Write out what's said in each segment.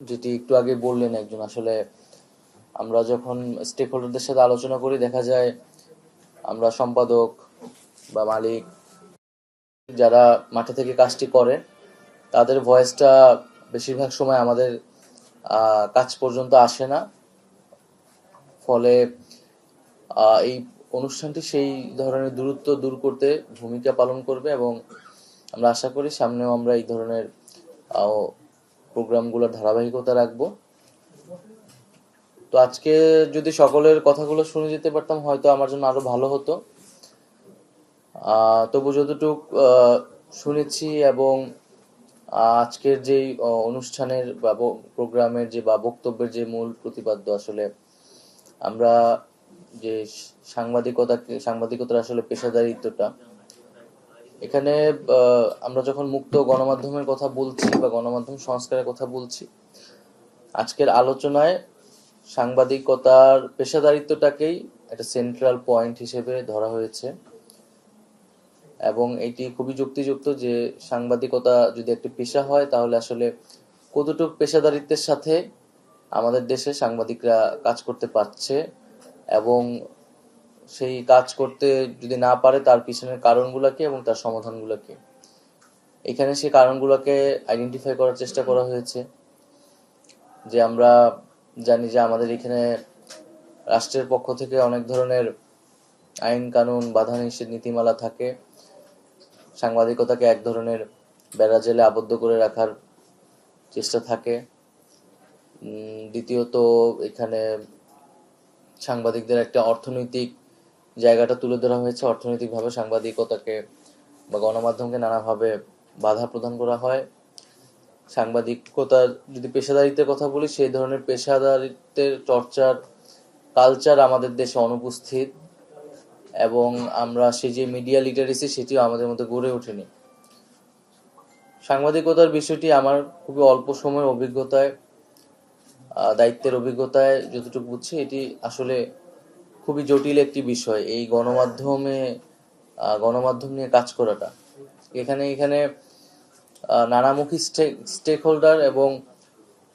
যেটি একটু আগে বললেন একজন, আসলে আমরা যখন স্টেক হোল্ডারদের সাথে আলোচনা করি দেখা যায় আমরা সম্পাদক বা মালিক যারা মাঠে থেকে কাজটি করে তাদের ভয়েসটা বেশিরভাগ সময় আমাদের কাজ পর্যন্ত আসে না। ফলে এই অনুষ্ঠানটি সেই ধরনের দূরত্ব দূর করতে ভূমিকা পালন করবে এবং আমরা আশা করি সামনেও আমরা এই ধরনের প্রোগ্রামগুলোর ধারাবাহিকতা রাখবো। তো আজকে যদি সকলের কথাগুলো শুনে যেতে পারতাম হয়তো আমার জন্য আরো ভালো হতো। তবু যতটুক শুনেছি এবং আজকের যেই অনুষ্ঠানের বা প্রোগ্রামের যে বা বক্তব্যের যে মূল প্রতিপাদ্য, আসলে আমরা যে সাংবাদিকতার আসলে পেশাদারিত্বটা, এখানে আমরা যখন মুক্ত গণমাধ্যমের কথা বলছি বা গণমাধ্যম সংস্কারের কথা বলছি, আজকের আলোচনায় সাংবাদিকতার পেশাদারিত্বটাকেই একটা সেন্ট্রাল পয়েন্ট হিসেবে ধরা হয়েছে এবং এটি খুবই যুক্তিযুক্ত যে সাংবাদিকতা যদি একটি পেশা হয় তাহলে আসলে কতটুকু পেশাদারিত্বের সাথে আমাদের দেশে সাংবাদিকরা কাজ করতে পারছে এবং সেই কাজ করতে যদি না পারে তার পিছনের কারণগুলোকে এবং তার সমাধানগুলোকে, এখানে সেই কারণগুলোকে আইডেন্টিফাই করার চেষ্টা করা হয়েছে। যে আমরা জানি যে আমাদের এখানে রাষ্ট্রের পক্ষ থেকে অনেক ধরনের আইন কানুন বাধা নিষেধ নীতিমালা থাকে, সাংবাদিকতাকে এক ধরনের বেড়াজালে আবদ্ধ করে রাখার চেষ্টা থাকে। দ্বিতীয়ত এখানে সাংবাদিকদের একটা অর্থনৈতিক জায়গাটা তুলে ধরা হয়েছে, অর্থনৈতিকভাবে সাংবাদিকতাকে বা গণমাধ্যমকে নানাভাবে বাধা প্রদান করা হয়। সাংবাদিকতার যদি পেশাদারিত্বের কথা বলি, সেই ধরনের পেশাদারিত্বের চর্চার কালচার আমাদের দেশে অনুপস্থিত এবং আমরা সেই যে মিডিয়া লিটারেসি সেটিও আমাদের মধ্যে গড়ে ওঠেনি। সাংবাদিকতার বিষয়টি আমার খুবই অল্প সময়ের অভিজ্ঞতায়, দায়িত্বের অভিজ্ঞতায় যতটুকু বুঝছি, এটি আসলে খুবই জটিল একটি বিষয়। এই গণমাধ্যম নিয়ে কাজ করাটা, এখানে নানামুখী স্টেক হোল্ডার এবং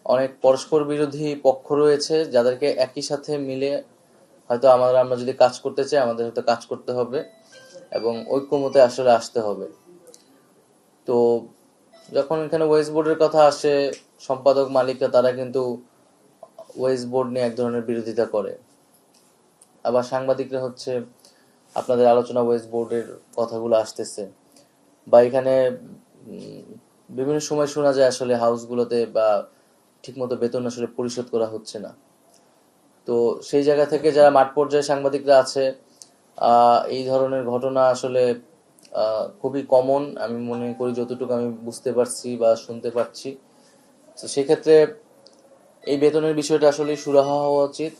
অনেক পরস্পর বিরোধী পক্ষ রয়েছে যাদেরকে একই সাথে মিলে হয়তো আমরা যদি কাজ করতে চাই আমাদের হয়তো কাজ করতে হবে এবং ঐক্যমতে আসলে আসতে হবে। তো যখন এখানে ওয়েজ বোর্ডের কথা আসে, সম্পাদক মালিকরা তারা কিন্তু ওয়েজ বোর্ড নিয়ে এক ধরনের বিরোধিতা করে, আবার সাংবাদিকরা হচ্ছে আপনাদের আলোচনা ওয়েজ বোর্ডের কথাগুলো আসতেছে, বা এখানে বিভিন্ন সময় শোনা যায় আসলে হাউসগুলোতে বা ঠিকমতো বেতন আসলে পরিশোধ করা হচ্ছে না। তো সেই জায়গা থেকে যারা মাঠ পর্যায়ে সাংবাদিকরা আছে, এই ধরনের ঘটনা আসলে খুবই কমন আমি মনে করি, যতটুকু আমি বুঝতে পারছি বা শুনতে পাচ্ছি। তো সেক্ষেত্রে এই বেতনের বিষয়টা আসলে সুরাহা হওয়া উচিত,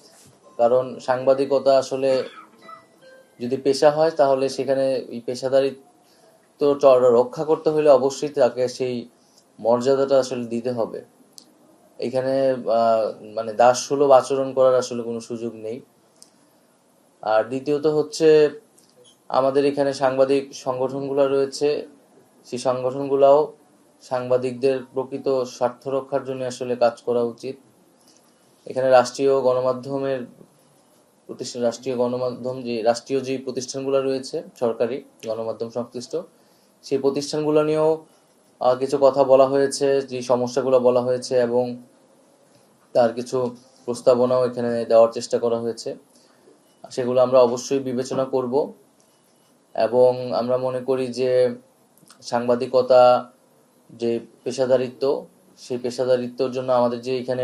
কারণ সাংবাদিকতা আসলে যদি পেশা হয় তাহলে সেখানে এই পেশাদারিত্ব রক্ষা করতে হলে অবশ্যই তাকে সেই মর্যাদাটা আসলে দিতে হবে। এখানে মানে দাসসুলভ আচরণ করার আসলে কোনো সুযোগ নেই। আর দ্বিতীয়ত হচ্ছে আমাদের এখানে সাংবাদিক সংগঠনগুলো রয়েছে, সেই সংগঠনগুলোও সাংবাদিকদের প্রকৃত স্বার্থ রক্ষার জন্য আসলে কাজ করা উচিত। এখানে রাষ্ট্রীয় যে প্রতিষ্ঠানগুলো রয়েছে সরকারি গণমাধ্যম সংশ্লিষ্ট, সেই প্রতিষ্ঠানগুলো নিয়েও কিছু কথা বলা হয়েছে, যে সমস্যাগুলো বলা হয়েছে এবং তার কিছু প্রস্তাবনাও এখানে দেওয়ার চেষ্টা করা হয়েছে। সেগুলো আমরা অবশ্যই বিবেচনা করব এবং আমরা মনে করি যে সাংবাদিকতা যে পেশাদারিত্ব, সেই পেশাদারিত্বর জন্য আমাদের যে এখানে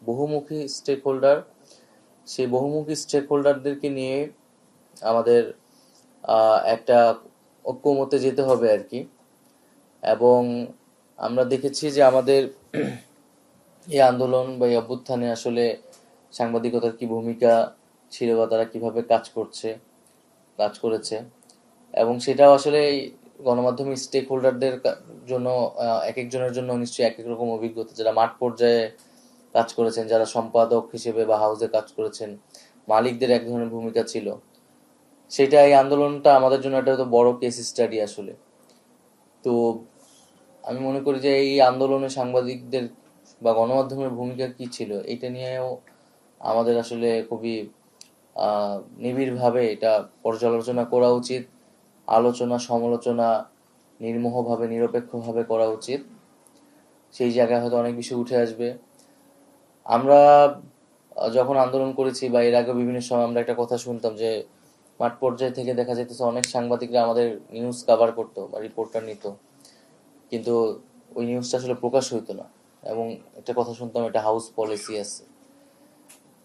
বহুমুখী স্টেক হোল্ডার, সেই বহুমুখী স্টেক হোল্ডারদেরকে নিয়ে আমাদের একটা ঐক্যমতে যেতে হবে আর কি। এবং আমরা দেখেছি যে আমাদের এই আন্দোলন বা এই অভ্যুত্থানে আসলে সাংবাদিকতার কি ভূমিকা ছিল বা তারা কিভাবে কাজ করেছে, এবং সেটাও আসলে গণমাধ্যমের স্টেক হোল্ডারদের জন্য এক একজনের জন্য নিশ্চয়ই এক এক রকম অভিজ্ঞতা। যারা মাঠ পর্যায়ে কাজ করেছেন, যারা সম্পাদক হিসেবে বা হাউসে কাজ করেছেন, মালিকদের এক ধরনের ভূমিকা ছিল। সেটা এই আন্দোলনটা আমাদের জন্য একটা তো বড় কেস স্টাডি আসলে। তো আমি মনে করি যে এই আন্দোলনে সাংবাদিকদের বা গণমাধ্যমের ভূমিকা কি ছিল, এটা নিয়েও আমাদের আসলে খুবই নিবিড়ভাবে এটা পর্যালোচনা করা উচিত। আলোচনা সমালোচনা নির্মোহভাবে নিরপেক্ষভাবে করা উচিত। সেই জায়গায় হয়তো অনেক কিছু উঠে আসবে। আমরা যখন আন্দোলন করেছি বা এর আগে বিভিন্ন সময় আমরা একটা কথা শুনতাম যে মাঠ পর্যায়ে থেকে দেখা যেতেছে অনেক সাংবাদিকরা আমাদের নিউজ কভার করতো বা রিপোর্টটা নিত, কিন্তু ওই নিউজটা আসলে প্রকাশ হইতো না। এবং একটা কথা শুনতাম, এটা হাউস পলিসি আছে,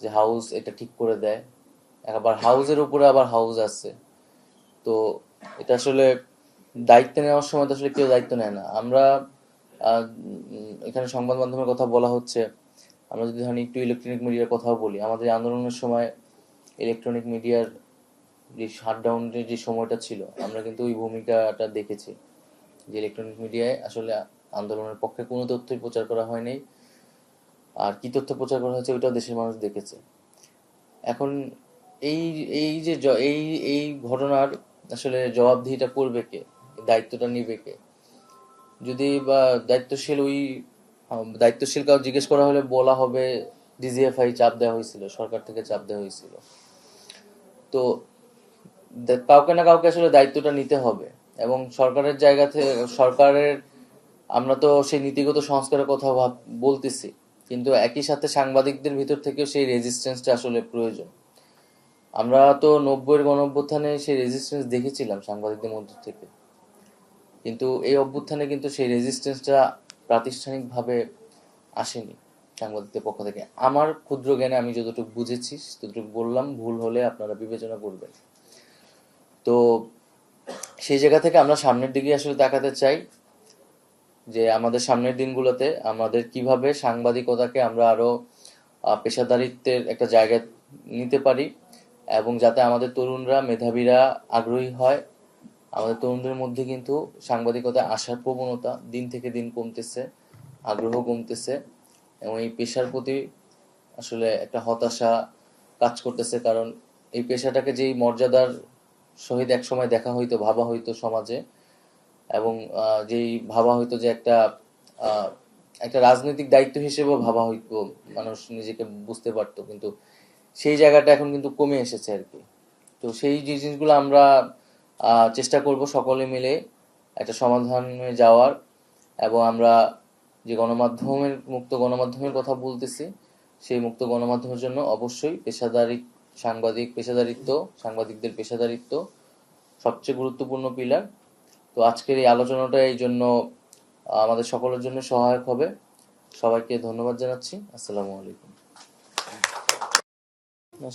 যে হাউস এটা ঠিক করে দেয়। আবার হাউসের উপরে আবার হাউস আছে। তো এটা আসলে দায়িত্ব নেওয়ার সময় তো আসলে কেউ দায়িত্ব নেয় না। আমরা এখানে সংবাদ মাধ্যমের কথা বলা হচ্ছে, আমরা যদি ধরেন একটু ইলেকট্রনিক মিডিয়ার কথাও বলি, আমাদের আন্দোলনের সময় ইলেকট্রনিক মিডিয়ার যে শাটডাউনের যে সময়টা ছিল, আমরা কিন্তু ওই ভূমিকাটা দেখেছি যে ইলেকট্রনিক মিডিয়ায় আসলে আন্দোলনের পক্ষে কোনো তথ্যই প্রচার করা হয়নি, আর কি তথ্য প্রচার করা হয়েছে ওইটাও দেশের মানুষ দেখেছে। এখন এই এই যে এই এই ঘটনার আসলে জবাবদিহিটা করবে কে, দায়িত্বটা নিবে কে? যদি বা দায়িত্বশীল কাউ জিজ্ঞেস করা হলে বলা হবে ডিজিএফআই চাপ দেওয়া হয়েছিল, সরকার থেকে চাপ দেওয়া হয়েছিল। তো কাউকে না কাউকে আসলে দায়িত্বটা নিতে হবে। এবং সরকারের জায়গা থেকে আমরা তো সেই নীতিগত সংস্কারের কথা বলতেছি, কিন্তু একই সাথে সাংবাদিকদের ভিতর থেকেও সেই রেজিস্ট্যান্সটা আসলে প্রয়োজন। আমরা তো 90-এর গণঅভ্যুত্থানে সেই রেজিস্ট্যান্স দেখেছিলাম সাংবাদিকদের মধ্যে থেকে, কিন্তু এই অভ্যুত্থানে কিন্তু সেই রেজিস্ট্যান্সটা প্রাতিষ্ঠানিকভাবে আসেনি সাংবাদিকদের পক্ষ থেকে। আমার ক্ষুদ্র জ্ঞানে আমি যতটুকু বুঝেছি ততটুকু বললাম, ভুল হলে আপনারা বিবেচনা করবেন। তো সেই জায়গা থেকে আমরা সামনের দিকে আসলে তাকাতে চাই, যে আমাদের সামনের দিনগুলোতে আমাদের কিভাবে সাংবাদিকতাকে আমরা আরো পেশাদারিত্বের একটা জায়গায় নিতে পারি, এবং যাতে আমাদের তরুণরা মেধাবীরা আগ্রহী হয়। আমাদের তরুণদের মধ্যে কিন্তু সাংবাদিকতায় আসার প্রবণতা দিন থেকে দিন কমতেছে, আগ্রহ কমতেছে, এবং এই পেশার প্রতি আসলে একটা হতাশা কাজ করতেছে। কারণ এই পেশাটাকে যেই মর্যাদার সহিত একসময় দেখা হইতো, ভাবা হইতো সমাজে, এবং যেই ভাবা হইতো যে একটা রাজনৈতিক দায়িত্ব হিসেবেও ভাবা হইতো, মানুষ নিজেকে বুঝতে পারতো, কিন্তু সেই জায়গাটা এখন কিন্তু কমে এসেছে আর কি। তো সেই জিনিসগুলো আমরা চেষ্টা করব সকলে মিলে একটা সমাধানে যাওয়ার। এবং আমরা যে মুক্ত গণমাধ্যমের কথা বলতেছি, সেই মুক্ত গণমাধ্যমের জন্য অবশ্যই সাংবাদিকদের পেশাদারিত্ব সবচেয়ে গুরুত্বপূর্ণ পিলার। তো আজকের এই আলোচনাটা এই জন্য আমাদের সকলের জন্য সহায়ক হবে। সবাইকে ধন্যবাদ জানাচ্ছি। আসসালামু আলাইকুম।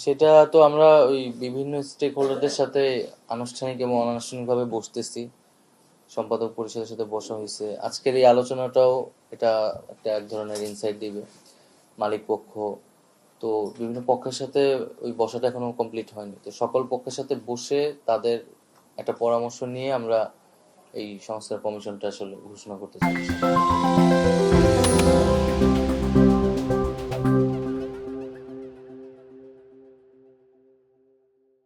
সেটা তো আমরা ওই বিভিন্ন স্টেক হোল্ডারদের সাথে আনুষ্ঠানিক এবং অনানুষ্ঠানিকভাবে বসতেছি, সম্পাদক পরিষদের সাথে বসা হয়েছে। আজকের এই আলোচনাটাও এটা এক ধরনের ইনসাইট দিবে মালিক পক্ষ। তো বিভিন্ন পক্ষের সাথে ওই বসাটা এখনো কমপ্লিট হয়নি। তো সকল পক্ষের সাথে বসে তাদের একটা পরামর্শ নিয়ে আমরা এই সংস্কার কমিশনটা আসলে ঘোষণা করতে চাচ্ছি।